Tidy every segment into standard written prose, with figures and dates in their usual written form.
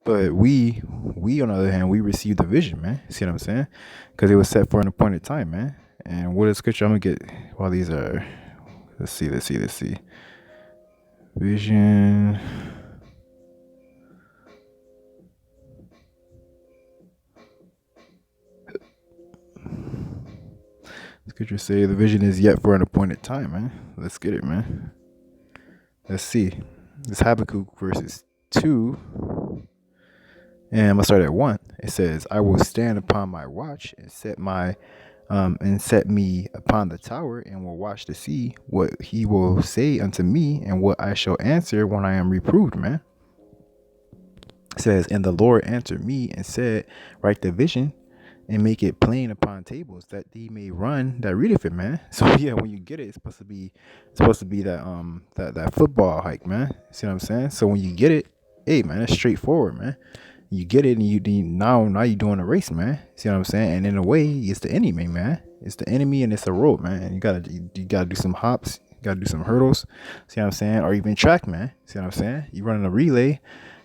But we on the other hand, we received the vision, man. See what I'm saying? Because it was set for an appointed time, man. And what is scripture? I'm gonna get while these are. Let's see. Vision. Scripture say the vision is yet for an appointed time, man. Let's get it, man. Let's see. This Habakkuk verses 2. And I'm gonna start at 1. It says, I will stand upon my watch and set me upon the tower, and will watch to see what he will say unto me, and what I shall answer when I am reproved, man. It says, and the Lord answered me and said, write the vision and make it plain upon tables, that they may run that readeth it, man. So yeah, when you get it, it's supposed to be that football hike, man. See what I'm saying? So when you get it, hey man, it's straightforward, man. You get it, and now you're doing a race, man. See what I'm saying? And in a way, it's the enemy, man. It's the enemy, and it's a road, man. And you gotta do some hops, you gotta do some hurdles. See what I'm saying? Or even track, man. See what I'm saying? You running a relay,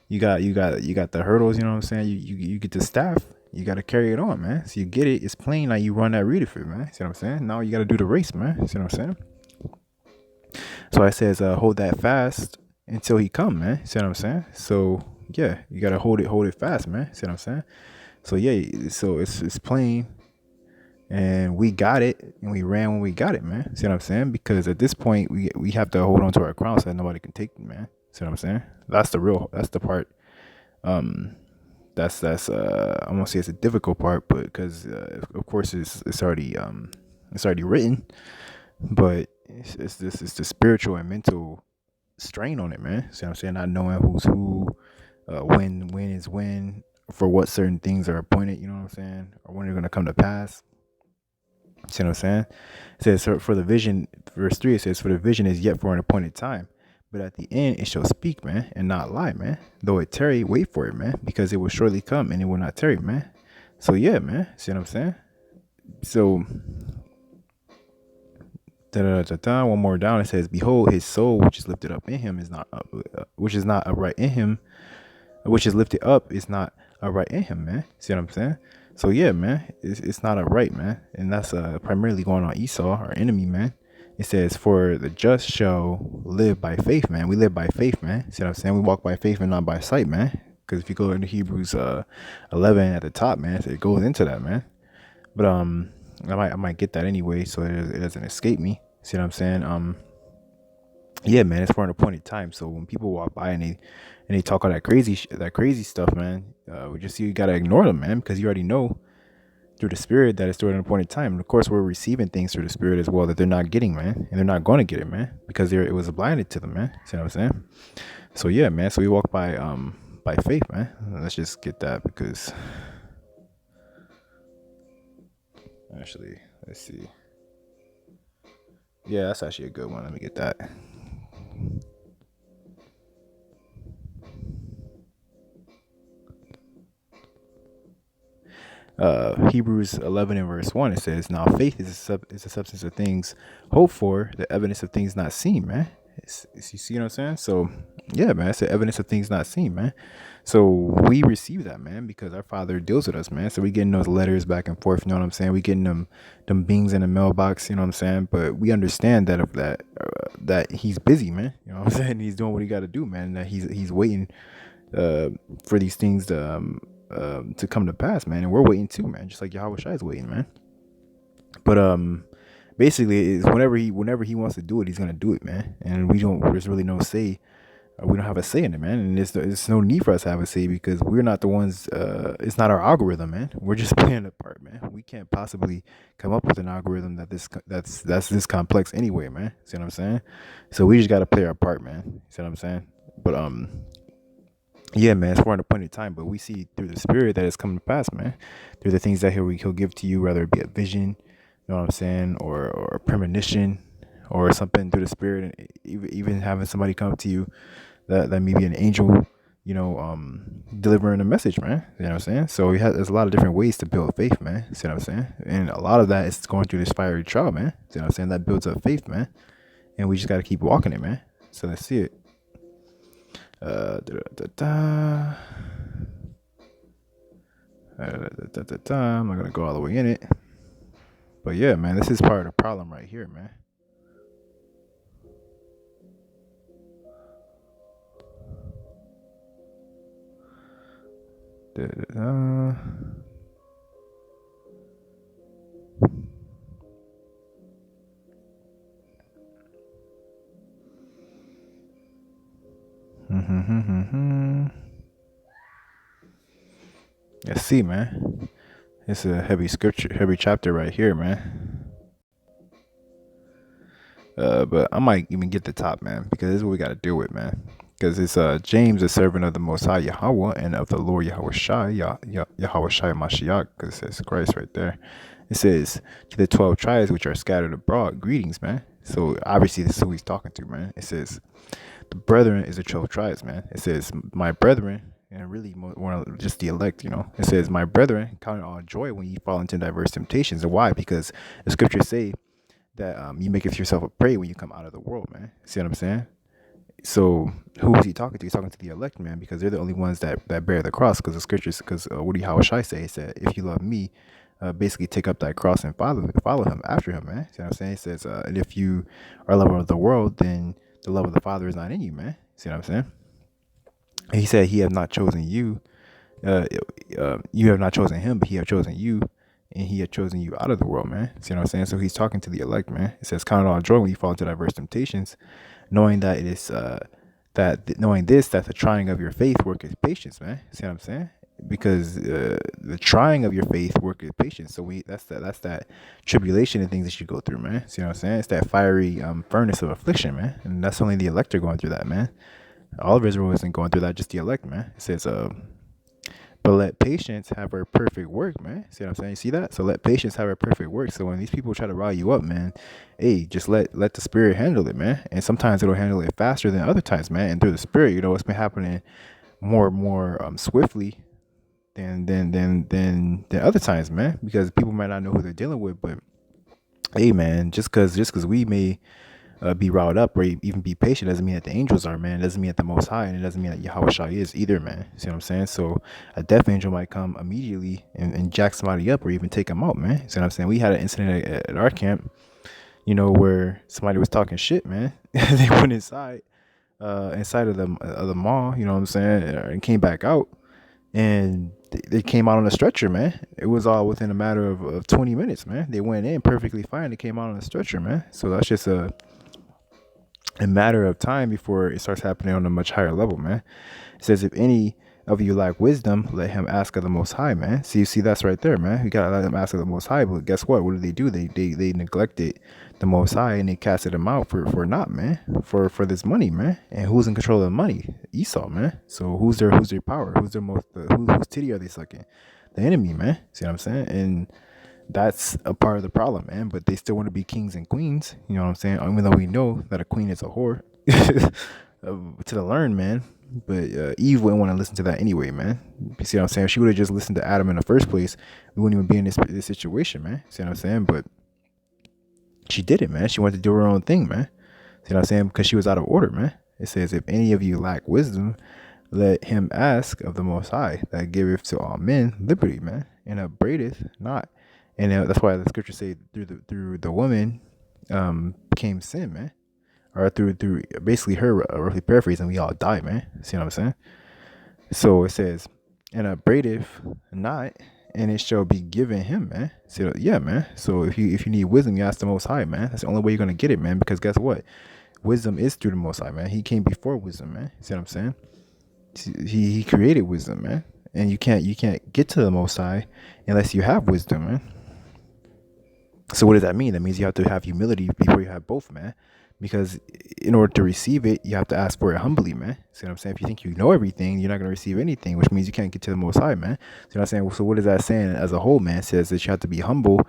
you got the hurdles. You know what I'm saying? You get the staff. You got to carry it on, man. So you get it. It's plain like you run that reader for it, man. See what I'm saying? Now you got to do the race, man. See what I'm saying? So it says, hold that fast until he come, man. See what I'm saying? So yeah, you got to hold it fast, man. See what I'm saying? So yeah, so it's plain, and we got it, and we ran when we got it, man. See what I'm saying? Because at this point, we have to hold on to our crown so that nobody can take it, man. See what I'm saying? That's the part. That's I won't say it's a difficult part, but because of course it's already written, but it's the spiritual and mental strain on it, man. See what I'm saying? Not knowing who's who, when is when, for what certain things are appointed. You know what I'm saying? Or when they're gonna come to pass. See what I'm saying? It says, for the vision, verse 3, it says, for the vision is yet for an appointed time, but at the end it shall speak, man, and not lie, man. Though it tarry, wait for it, man, because it will surely come and it will not tarry, man. So yeah, man. See what I'm saying? So one more down, it says, behold, his soul which is lifted up in him is not which is not upright in him, which is lifted up is not upright in him, man. See what I'm saying? So yeah, man, it's not upright, man. And that's primarily going on Esau, our enemy, man. It says, for the just shall live by faith, man. We live by faith, man. See what I'm saying? We walk by faith and not by sight, man. Because if you go into Hebrews 11 at the top, man, it goes into that, man. But I might get that anyway, so it doesn't escape me. See what I'm saying? Yeah, man, it's for an appointed time. So when people walk by and they talk all that crazy stuff, man, we just see you gotta ignore them, man, because you already know through the spirit that it's through an appointed time. And of course, we're receiving things through the spirit as well that they're not getting, man, and they're not going to get it, man, because it was blinded to them, man. See what I'm saying? So yeah, man. So we walk by faith, man. Let's just get that, because actually, let's see. Yeah, that's actually a good one. Let me get that. Hebrews 11 and verse 1, it says, now faith is the substance of things hoped for, the evidence of things not seen, man. You see what I'm saying? So yeah, man, it's the evidence of things not seen, man. So we receive that, man, because our Father deals with us, man. So we getting those letters back and forth, you know what I'm saying? We getting them beings in the mailbox, you know what I'm saying? But we understand that he's busy, man. You know what I'm saying? He's doing what he got to do, man. That he's waiting for these things to come to pass, man. And we're waiting too, man. Just like YAHAWASHI is waiting, man. But basically, it's whenever he wants to do it, he's gonna do it, man. And there's really no say. We don't have a say in it, man. And there's no need for us to have a say, because we're not the ones. It's not our algorithm, man. We're just playing a part, man. We can't possibly come up with an algorithm that's this complex anyway, man. See what I'm saying? So we just gotta play our part, man. See what I'm saying? But yeah, man, it's for an appointed time, but we see through the spirit that it's coming to pass, man. Through the things that he'll give to you, whether it be a vision, you know what I'm saying, or a premonition, or something through the spirit, and even having somebody come up to you that may be an angel, you know, delivering a message, man. You know what I'm saying? So there's a lot of different ways to build faith, man. See what I'm saying? And a lot of that is going through this fiery trial, man. See what I'm saying? That builds up faith, man. And we just got to keep walking it, man. So let's see it. Da, da, da, da. I'm not gonna go all the way in it. But yeah, man, this is part of the problem right here, man. Da-da-da. Let's see, man. It's a heavy scripture, heavy chapter right here, man. But I might even get the top, man, because this is what we got to deal with, man. Because it's James, a servant of the Most High Yahawah and of the Lord YAHAWASHI, YAHAWASHI Mashiach, because it says Christ right there. It says, to the 12 tribes which are scattered abroad, greetings, man. So obviously this is who he's talking to, man. It says, the brethren is the 12 tribes, man. It says, my brethren, and really just the elect, you know. It says, my brethren, count it all joy when you fall into diverse temptations. And why? Because the scriptures say that you make yourself a prey when you come out of the world, man. See what I'm saying? So who is he talking to? He's talking to the elect, man, because they're the only ones that bear the cross. Because the scriptures, because what do YAHAWASHI say? He said, if you love me, basically take up that cross and follow him after him, man. See what I'm saying? He says, and if you are a lover of the world, then the love of the Father is not in you, man. See what I'm saying? And he said, he have not chosen you. You have not chosen him, but he have chosen you, and he had chosen you out of the world, man. See what I'm saying? So he's talking to the elect, man. It says, count it all joy when you fall into diverse temptations, knowing that it is knowing this, that the trying of your faith worketh patience, man. See what I'm saying? Because the trying of your faith worketh patience. So that's that tribulation and things that you go through, man. See what I'm saying? It's that fiery furnace of affliction, man. And that's only the elect are going through that, man. All of Israel isn't going through that, just the elect, man. It says, but let patience have her perfect work, man. See what I'm saying? You see that? So let patience have her perfect work. So when these people try to rile you up, man, hey, just let the spirit handle it, man. And sometimes it'll handle it faster than other times, man. And through the spirit, you know, it's been happening more swiftly than other times, man. Because people might not know who they're dealing with, but hey, man, just cause we may be riled up or even be patient doesn't mean that the angels are, man. It doesn't mean that the Most High, and it doesn't mean that YAHAWASHI is either, man. See what I'm saying? So a death angel might come immediately and jack somebody up or even take them out, man. See what I'm saying? We had an incident at our camp, you know, where somebody was talking shit, man. They went inside of the mall, you know what I'm saying, and came back out, and they came out on a stretcher, man. It was all within a matter of 20 minutes, man. They went in perfectly fine. They came out on a stretcher, man. So that's just a matter of time before it starts happening on a much higher level, man. It says, if any of you lack wisdom, let him ask of the Most High, man. See, that's right there, man. You gotta let him ask of the Most High. But guess what? What do? They neglected the Most High, and they casted him out for not, man, for this money, man. And who's in control of the money? Esau, man. So who's their power? Who's their whose titty are they sucking? The enemy, man. See what I'm saying? And that's a part of the problem, man. But they still want to be kings and queens. You know what I'm saying? Even though we know that a queen is a whore to the learn, man. But Eve wouldn't want to listen to that anyway, man. You see what I'm saying? If she would have just listened to Adam in the first place, we wouldn't even be in this situation, man. See what I'm saying? But she did it, man. She wanted to do her own thing, man. See what I'm saying? Because she was out of order, man. It says, if any of you lack wisdom, let him ask of the Most High, that giveth to all men liberty, man, and upbraideth not. And that's why the scripture say through the woman came sin, man, or through basically her, roughly paraphrasing, we all die, man. See what I'm saying? So it says, and upbraideth not, and it shall be given him, man. So yeah, man. So if you need wisdom, you ask the Most High, man. That's the only way you're gonna get it, man. Because guess what? Wisdom is through the Most High, man. He came before wisdom, man. See what I'm saying? He created wisdom, man. And you can't get to the Most High unless you have wisdom, man. So what does that mean? That means you have to have humility before you have both, man. Because in order to receive it, you have to ask for it humbly, man. See what I'm saying? If you think you know everything, you're not going to receive anything, which means you can't get to the Most High, man. See what I'm saying? So what is that saying as a whole, man? It says that you have to be humble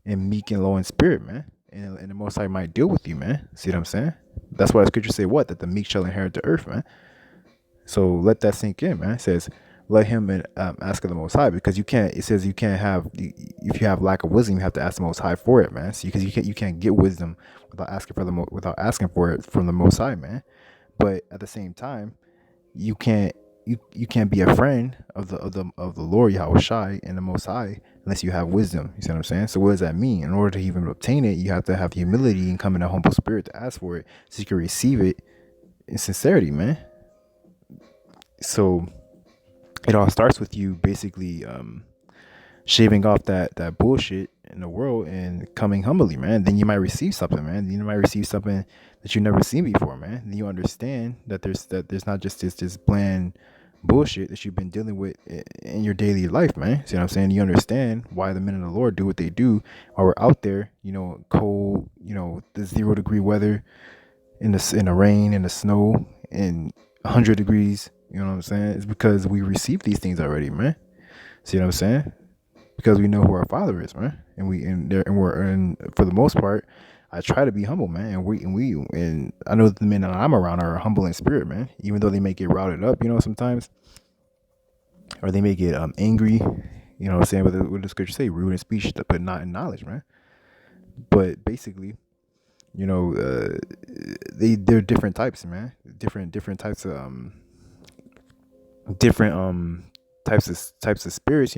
and meek and low in spirit, man. And the Most High might deal with you, man. See what I'm saying? That's why the scripture say what? That the meek shall inherit the earth, man. So let that sink in, man. It says, let him ask of the Most High, because it says you can't have, if you have lack of wisdom, you have to ask the Most High for it, man. See, because you can't get wisdom without asking for it from the Most High, man. But at the same time, you can't you can't be a friend of the Lord YAHAWASHI and the Most High unless you have wisdom. You see what I'm saying? So what does that mean? In order to even obtain it, you have to have humility and come in a humble spirit to ask for it, so you can receive it in sincerity, man. So it all starts with you basically shaving off that bullshit in the world and coming humbly, man. Then you might receive something, man. You might receive something that you've never seen before, man. Then you understand that there's not just this bland bullshit that you've been dealing with in your daily life, man. See what I'm saying? You understand why the men of the Lord do what they do while we're out there, cold, the 0 degree weather, in the rain, in the snow, in 100 degrees. You know what I'm saying? It's because we received these things already, man. See what I'm saying? Because we know who our Father is, man, and for the most part, I try to be humble, man, and I know that the men that I'm around are humble in spirit, man. Even though they may get routed up, sometimes, or they may get angry, you know what I'm saying. What the scripture say, rude in speech, but not in knowledge, man. But basically, they're different types, man. Different types of different types of spirits,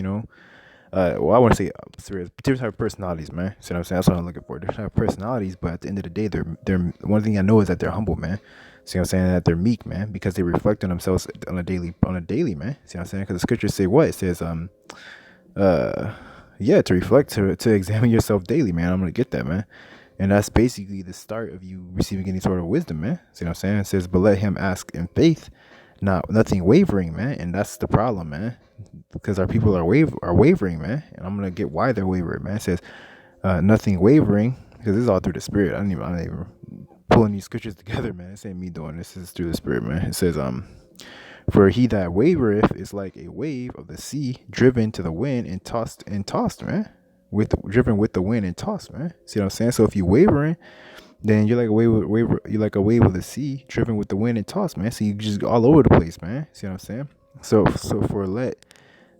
well, I want to say serious, different type of personalities, man. See what I'm saying? That's what I'm looking for. Different type of personalities, but at the end of the day, they're one thing I know is that they're humble, man. See what I'm saying? That they're meek, man, because they reflect on themselves on a daily, man. See what I'm saying? Because the scriptures say what? It says, yeah, to reflect, to examine yourself daily, man. I'm gonna get that, man. And that's basically the start of you receiving any sort of wisdom, man. See what I'm saying? It says, but let him ask in faith, nothing wavering, man. And that's the problem, man, because our people are wavering, man. And I'm gonna get why they're wavering, man. It says nothing wavering, because this is all through the spirit. I'm not even pulling these scriptures together, man. This ain't me doing this. This is through the spirit, man. It says for he that wavereth is like a wave of the sea, driven to the wind and tossed, man. Driven with the wind and tossed, man. See what I'm saying? So if you wavering, then you're like a wave of the sea, driven with the wind and tossed, man. So you just all over the place, man. See what I'm saying? So for let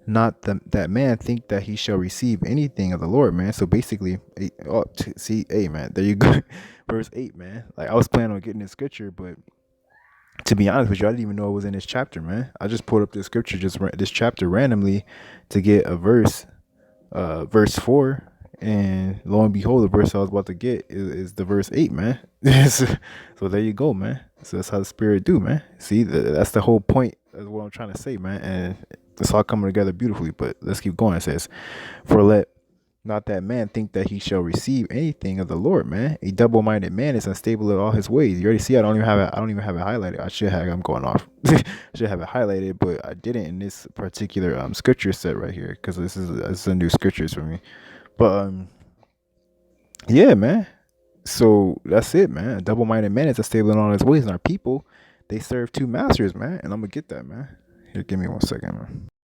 not that man think that he shall receive anything of the Lord, man. So basically, man, there you go. Verse 8, man. Like, I was planning on getting this scripture, but to be honest with you, I didn't even know it was in this chapter, man. I just pulled up this scripture, this chapter randomly, to get a verse 4, and lo and behold, the verse I was about to get is the verse 8, man. So there you go, man. So that's how the spirit do, man. See, that's the whole point of what I'm trying to say, man. And it's all coming together beautifully. But let's keep going. It says, for let not that man think that he shall receive anything of the Lord, man. A double-minded man is unstable in all his ways. You already see, I don't even have it highlighted. I should have. I'm going off. I should have it highlighted, but I didn't in this particular scripture set right here, because this is a new scriptures for me. But yeah, man. So that's it, man. A double-minded man is unstable in all his ways, and our people, they serve two masters, man. And I'm gonna get that, man. Here, give me 1 second, man.